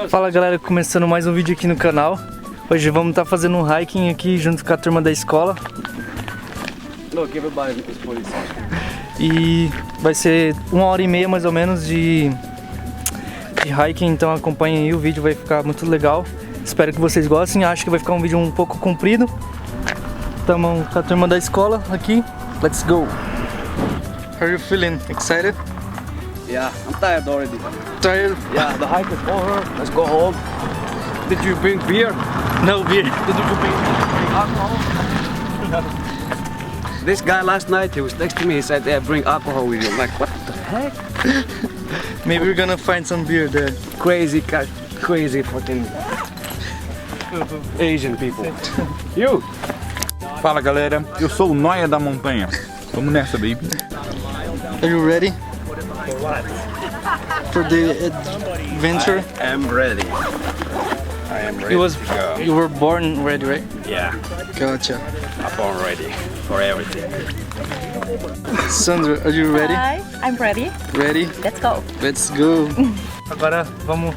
Fala galera, começando mais um vídeo aqui no canal. Hoje vamos estar fazendo um hiking aqui junto com a turma da escola. E vai ser 1h30 mais ou menos de hiking, então acompanhem aí, o vídeo vai ficar muito legal. Espero que vocês gostem, acho que vai ficar um vídeo um pouco comprido. Estamos com a turma da escola aqui, let's go! How are you feeling? Excited? Yeah, I'm tired already. Tired? Yeah, the hike is over. Let's go home. Did you bring beer? No beer. Did you bring alcohol? This guy last night, he was next to me, he said, yeah, bring alcohol with you. I'm like, what the heck? Maybe we're gonna find some beer there. Crazy fucking Asian people. You! Fala galera, eu sou o Noia da Montanha. Vamos nessa, baby. Are you ready? For the adventure? I am ready. I am ready to go. You were born ready, right? Yeah, Gotcha. I'm born ready for everything. Sandra, are you ready? Hi, I'm ready. Ready? Let's go. Let's go. Agora vamos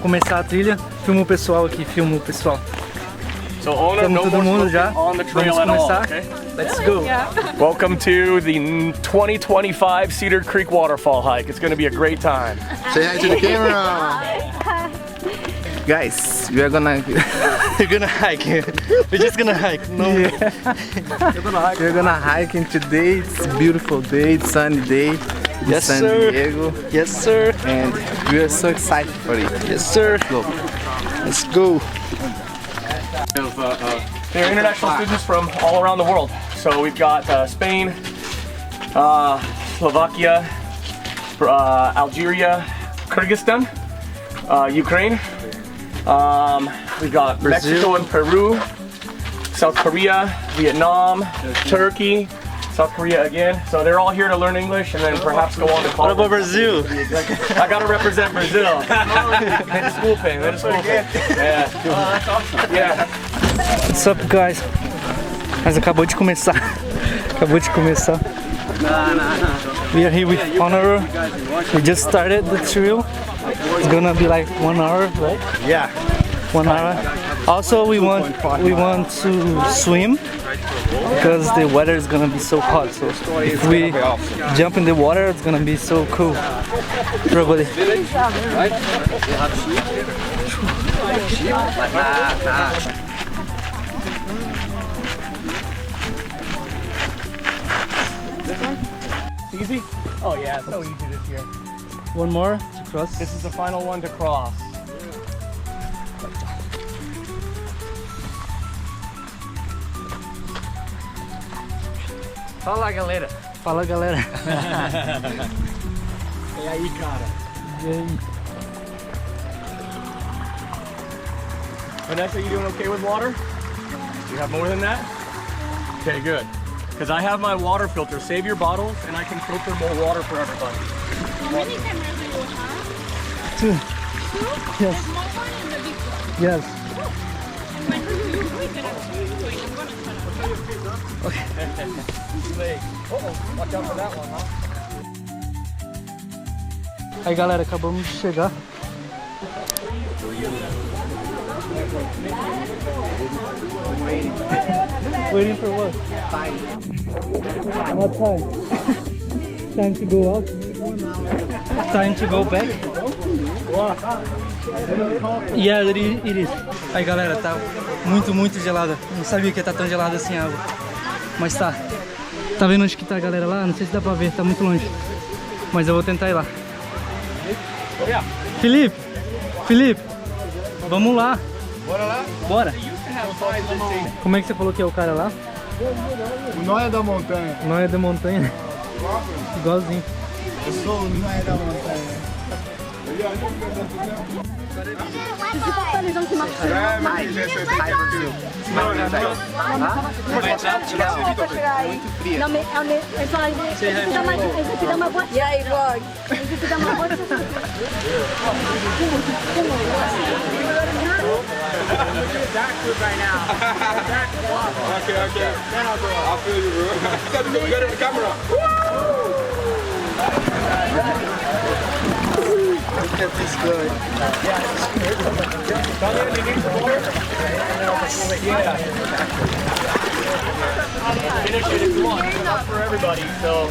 começar a trilha. Filma o pessoal aqui, filma o pessoal. So owner, Estamos no todo more mundo já. smoking on the trail Vamos at all, começar. okay? Let's go. Yeah. Welcome to the 2025 Cedar Creek Waterfall hike. It's going to be a great time. Say hi to the camera. Guys, we are gonna we're gonna hike. We're just gonna hike. No. We're gonna hike in today. It's a beautiful day, it's sunny day in Yes, San sir. Diego, Yes, sir. and we are so excited for it. Yes, sir. Let's go. They're international students from all around the world. So we've got Spain, Slovakia, Algeria, Kyrgyzstan, Ukraine. We've got Mexico and Peru, South Korea, Vietnam, Turkey, South Korea again. So they're all here to learn English and then perhaps go on to What college. about Brazil? I gotta represent Brazil. Made a school thing, made a school thing. Yeah. That's awesome. Yeah. What's up, guys? Mas acabou de começar. Acabou de começar. We are here with Honor. We just started the trail. It's gonna be like 1 hour, right? Yeah. 1 hour. Also, we want to swim because the weather is gonna be so hot. So if we jump in the water, it's gonna be so cool. Everybody. Easy? Oh yeah, it's so easy this year. One more to cross. This is the final one to cross. Fala galera. Fala, galera. E aí, cara? E aí? Vanessa, you doing okay with water? You have more than that? Okay, good. Because I have my water filter. Save your bottles and I can filter more water for everybody. How many cameras do you have? 2. Yes. The small one and the big one. Yes. And when do you use it? Wait, I'm gonna shut up. Uh-oh, watch out for that one, huh? Aí, galera, acabamos de chegar. Waiting for what? What time? Time to go out? Time to go back? Yeah, it is. Aí, galera, tá muito gelada. Não sabia que ia estar tão gelada assim a água. Mas tá. Tá vendo onde que tá a galera lá? Não sei se dá pra ver, tá muito longe. Mas eu vou tentar ir lá. Felipe! Vamos lá! Bora lá? Bora! Como é que você falou que é o cara lá? O Noia da Montanha. Noia da Montanha. Igualzinho. Eu sou o Noia da Montanha. No, eso hay que dar más vuelta. Yeah, vlog. Hay que dar más vuelta. Okay. Then I'll go. I'll feel you, bro. You got to look good in the camera. Look at this guy. Finish it if you want. It's not for everybody, so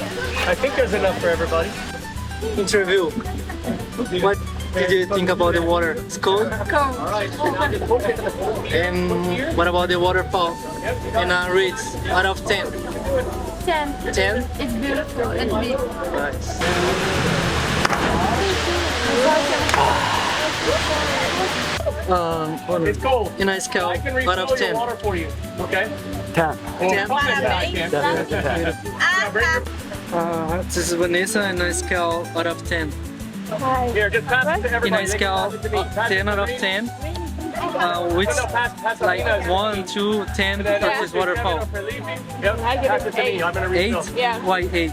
I think there's enough for everybody. Interview. What did you think about the water? It's cold? Cold. And what about the waterfall? And rates out of 10? 10. 10? It's beautiful and big. Nice. It's cold. In a scale I can out of refill 10. your water for you. Okay? 10. 10. Parabéns. This is Vanessa in a scale out of 10. Here, just pass it to In everybody. a scale Pass it to me. Pass it 10 to out of me. 10. Which No, pass it to like Nina. 1, 2, 10 for this waterfall. Yep, I give pass it it to me. 8. I'm gonna 8? refill. Yeah. Why 8?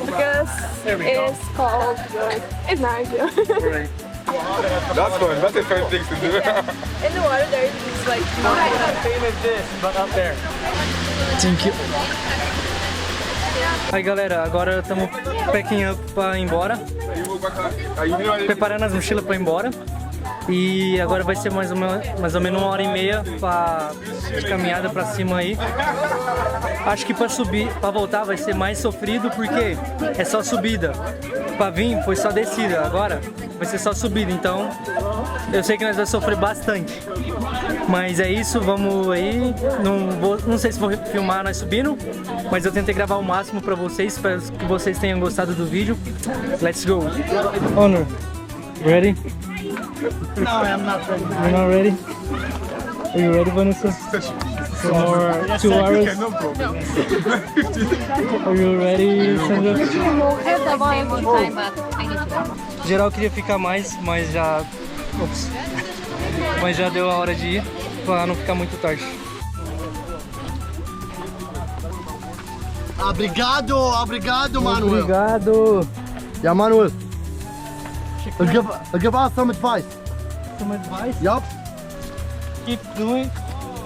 Because There we go. it's cold. It's nice. Right. That's fun. That's a fun thing to do. In the water there is like Same as this, but up there. Thank you. Aí galera, agora estamos packing up pra ir embora. Preparando as mochilas pra ir embora. E agora vai ser mais ou menos 1h30 de caminhada pra cima aí. Acho que pra subir, pra voltar vai ser mais sofrido porque é só subida. Pra vir foi só descida, agora vai ser só subida, então eu sei que nós vamos sofrer bastante. Mas é isso, vamos aí. Não sei se vou filmar nós subindo, mas eu tentei gravar o máximo pra vocês. Espero que vocês tenham gostado do vídeo. Let's go! Honor, ready? No, I'm not ready. You're not ready? Are you ready, Vanessa? For 2 hours? No problem. Are you ready, Sandra? Eu tava em time, but I need to go. Geral queria ficar mais, mas já... Ops. Mas já deu a hora de ir, pra não ficar muito tarde. Obrigado, Manuel. Obrigado! Yeah, Manuel. I'll give us some advice. Some advice? Yup, Keep doing,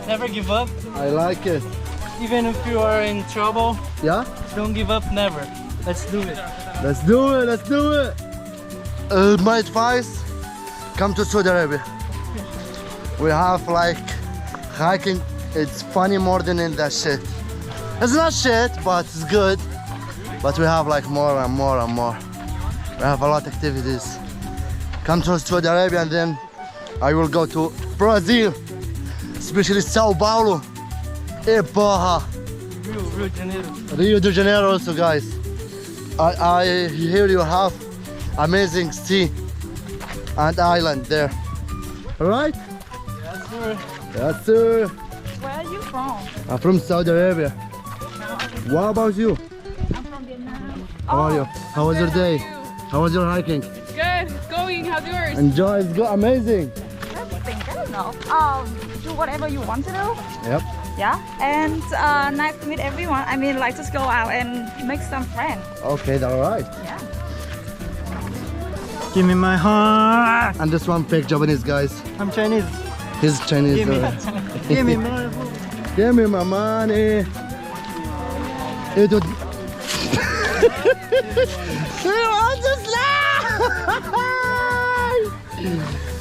never give up. I like it. Even if you are in trouble, Yeah? don't give up, never. Let's do it. Let's do it. My advice, come to Saudi Arabia. We have like hiking, it's funny more than in that shit. It's not shit, but it's good. But we have like more and more and more. We have a lot of activities. Come to Saudi Arabia and then I will go to Brazil, especially Sao Paulo, e Barra, Rio de Janeiro. Rio de Janeiro also, guys. I hear you have amazing sea and island there. Alright? Yes, sir. Yes, sir. Where are you from? I'm from Saudi Arabia. What about you? I'm from Vietnam. How are you? How was your day? How was your hiking? It's good. It's going. How's yours? Enjoy, it's good, amazing. I don't know. Do whatever you want to do. Yep. Yeah. And nice to meet everyone. I mean, like just go out and make some friends. Okay, that's alright. Yeah. Give me my heart. And this one fake Japanese, guys. I'm Chinese. He's Chinese. Give me, give me my Give me my money. You do. You want to slide?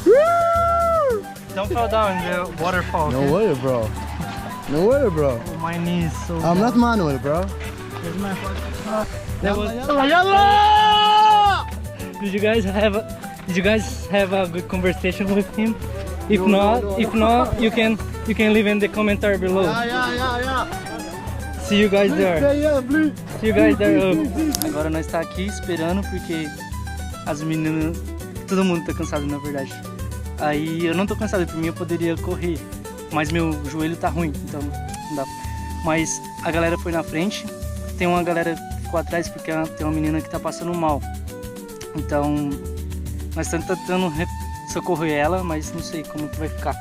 Woo! Don't fall down in the waterfall. No okay? worry, bro. No worry, bro. Oh, my knees so I'm not Manuel, bro. That was, did you guys have a good conversation with him? If not, you can leave in the commentary below. Yeah. See you guys there. Yeah, please. See you guys there. Agora nós tá aqui esperando porque as meninas, todo mundo tá cansado na verdade. Aí eu não tô cansado, por mim eu poderia correr, mas meu joelho tá ruim, então não dá. Mas a galera foi na frente, tem uma galera que ficou atrás porque tem uma menina que tá passando mal. Então nós estamos tentando socorrer ela, mas não sei como que vai ficar.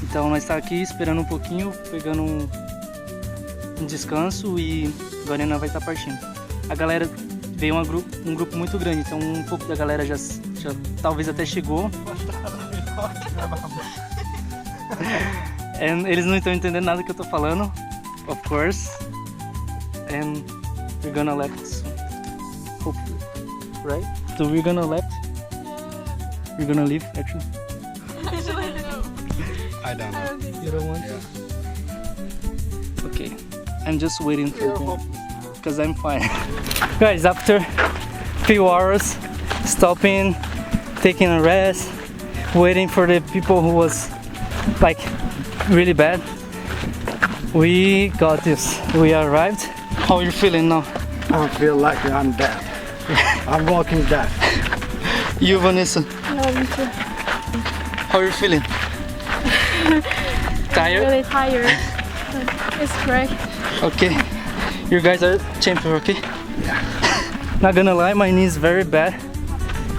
Então nós tá aqui esperando um pouquinho, pegando um descanso e agora nós vai estar partindo. A galera veio um grupo muito grande, então um pouco da galera já talvez até chegou. And eles não estão entendendo nada que eu tô falando, of course. And we're gonna left soon, hopefully, right? So we're gonna left. You're gonna leave actually? I don't know. You don't want to? Okay, I'm just waiting for them because I'm fine. Guys, after a few hours stopping, taking a rest, waiting for the people who was like really bad, we got this. We arrived. How are you feeling now? I feel like I'm dead. I'm walking dead. You, Vanessa, Yeah, me too. how are you feeling? Tired? Really tired. It's correct. Okay, you guys are champion, okay? Yeah. Not gonna lie, my knee is very bad.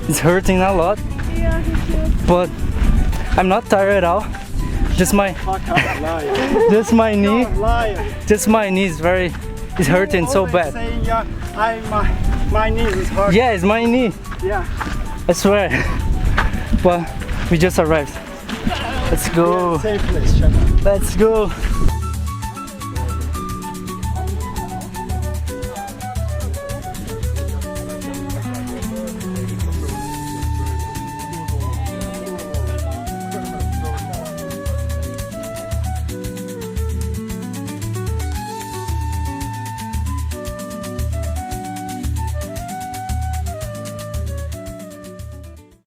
It's hurting a lot, Yeah, me too. but I'm not tired at all. Just my knee is it's hurting so bad. My knee is hurt. Yeah, it's my knee. Yeah. I swear. Well, we just arrived. Let's go. Same place, shut up. Let's go.